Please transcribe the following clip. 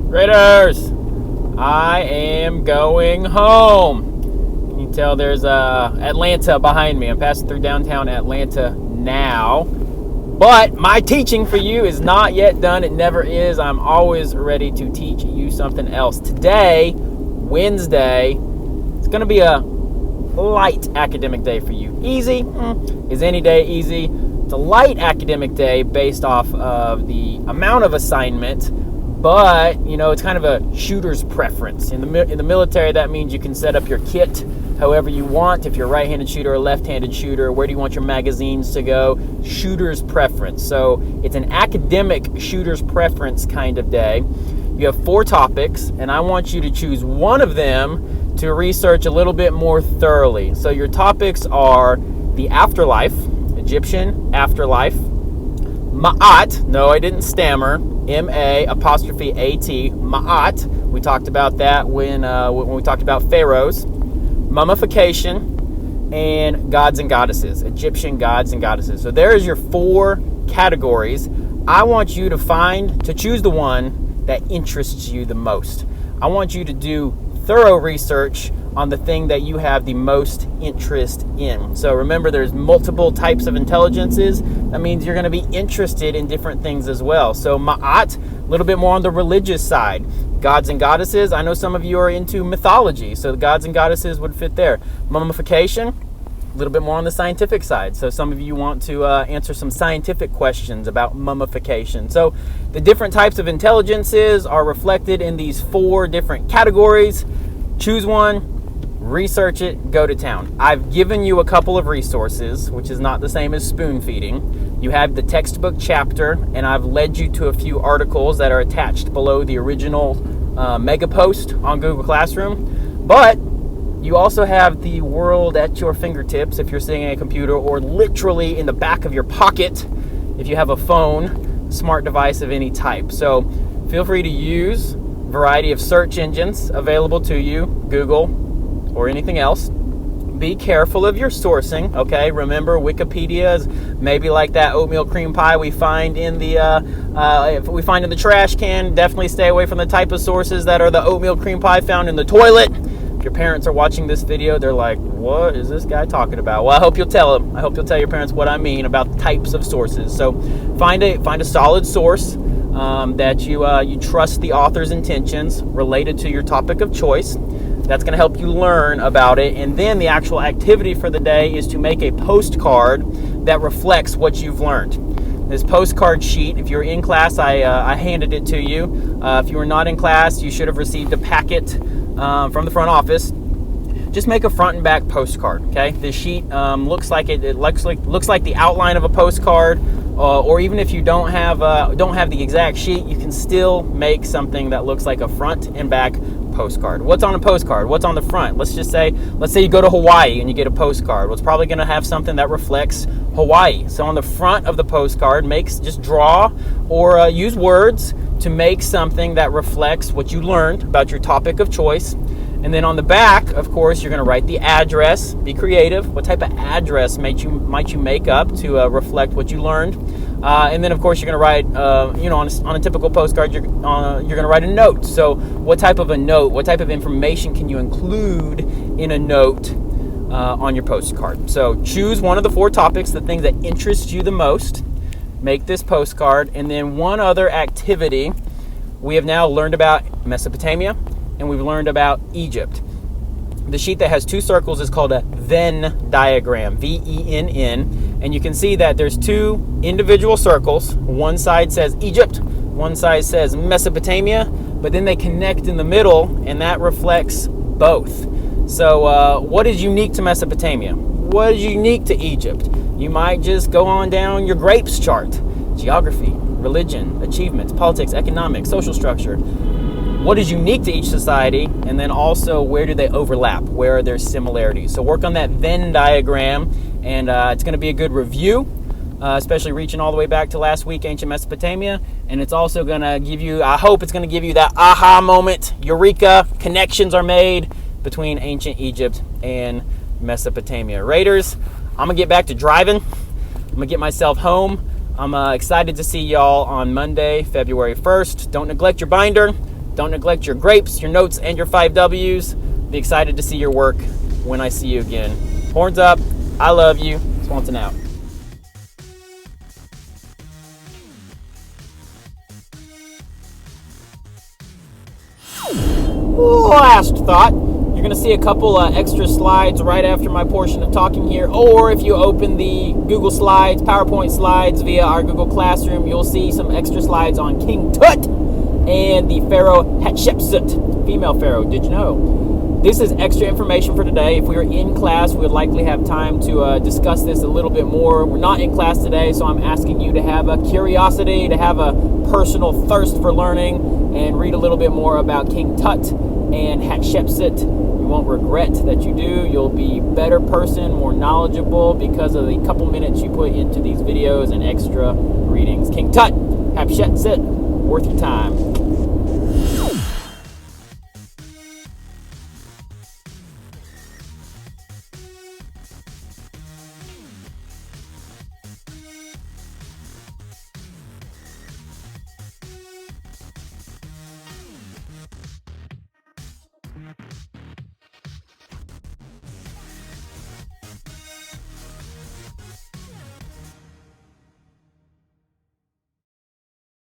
Raiders, I am going home. Can you tell there's Atlanta behind me? I'm passing through downtown Atlanta now. But my teaching for you is not yet done. It never is. I'm always ready to teach you something else. Today, Wednesday, it's going to be a light academic day for you. Easy? Is any day easy? It's a light academic day based off of the amount of assignment, but it's kind of a shooter's preference. In the military, that means you can set up your kit however you want. If you're a right-handed shooter or a left-handed shooter, where do you want your magazines to go? Shooter's preference. So it's an academic shooter's preference kind of day. You have 4 topics, and I want you to choose one of them to research a little bit more thoroughly. So your topics are the afterlife, Egyptian afterlife, Ma'at, no, I didn't stammer, M-A'-A-T, Ma'at. We talked about that when we talked about pharaohs, mummification, and gods and goddesses, Egyptian gods and goddesses. So there's your 4 categories. I want you to choose the one that interests you the most. I want you to do thorough research on the thing that you have the most interest in. So remember, there's multiple types of intelligences. That means you're going to be interested in different things as well. So Ma'at, a little bit more on the religious side. Gods and goddesses, I know some of you are into mythology, so the gods and goddesses would fit there. Mummification, a little bit more on the scientific side. So some of you want to answer some scientific questions about mummification. So the different types of intelligences are reflected in these 4 different categories. Choose one, research it, go to town. I've given you a couple of resources, which is not the same as spoon feeding. You have the textbook chapter, and I've led you to a few articles that are attached below the original mega post on Google Classroom. But you also have the world at your fingertips if you're sitting at a computer, or literally in the back of your pocket if you have a phone, smart device of any type. So feel free to use a variety of search engines available to you, Google or anything else. Be careful of your sourcing, okay? Remember, Wikipedia is maybe like that oatmeal cream pie we find in the if we find in the trash can. Definitely stay away from the type of sources that are the oatmeal cream pie found in the toilet. If your parents are watching this video, they're like, what is this guy talking about? Well, I hope you'll tell them. I hope you'll tell your parents what I mean about types of sources. So find a solid source that you trust the author's intentions related to your topic of choice. That's going to help you learn about it. And then the actual activity for the day is to make a postcard that reflects what you've learned. This postcard sheet, if you're in class, I handed it to you. If you were not in class, you should have received a packet from the front office. Just make a front and back postcard, okay? This sheet looks like the outline of a postcard, or even if you don't have the exact sheet, you can still make something that looks like a front and back postcard. What's on a postcard? What's on the front? Let's say you go to Hawaii and you get a postcard. Well, it's probably going to have something that reflects Hawaii. So on the front of the postcard, just draw or use words to make something that reflects what you learned about your topic of choice. And then on the back, of course, you're going to write the address. Be creative. What type of address might you make up to reflect what you learned? And then, of course, you're going to write, on a typical postcard, you're going to write a note. So what type of a note, what type of information can you include in a note on your postcard? So choose one of the 4 topics, the things that interest you the most. Make this postcard. And then one other activity. We have now learned about Mesopotamia, and we've learned about Egypt. The sheet that has 2 circles is called a Venn diagram, V-E-N-N, and you can see that there's 2 individual circles. One side says Egypt, one side says Mesopotamia, but then they connect in the middle, and that reflects both. So what is unique to Mesopotamia? What is unique to Egypt? You might just go on down your grapes chart: geography, religion, achievements, politics, economics, social structure. What is unique to each society, and then also where do they overlap? Where are there similarities? So work on that Venn diagram, and it's going to be a good review, especially reaching all the way back to last week, ancient Mesopotamia. And it's also going to give you, I hope it's going to give you that aha moment, eureka, connections are made between ancient Egypt and Mesopotamia. Raiders, I'm going to get back to driving. I'm going to get myself home. I'm excited to see y'all on Monday, February 1st. Don't neglect your binder. Don't neglect your grapes, your notes, and your 5 W's. Be excited to see your work when I see you again. Horns up. I love you. Swanson out. Last thought. You're going to see a couple extra slides right after my portion of talking here, or if you open the Google Slides, PowerPoint slides via our Google Classroom, you'll see some extra slides on King Tut and the Pharaoh Hatshepsut, female pharaoh. Did you know? This is extra information for today. If we were in class, we would likely have time to discuss this a little bit more. We're not in class today, so I'm asking you to have a curiosity, to have a personal thirst for learning, and read a little bit more about King Tut and Hatshepsut. You won't regret that you do. You'll be a better person, more knowledgeable because of the couple minutes you put into these videos and extra readings. King Tut, Hatshepsut, worth your time.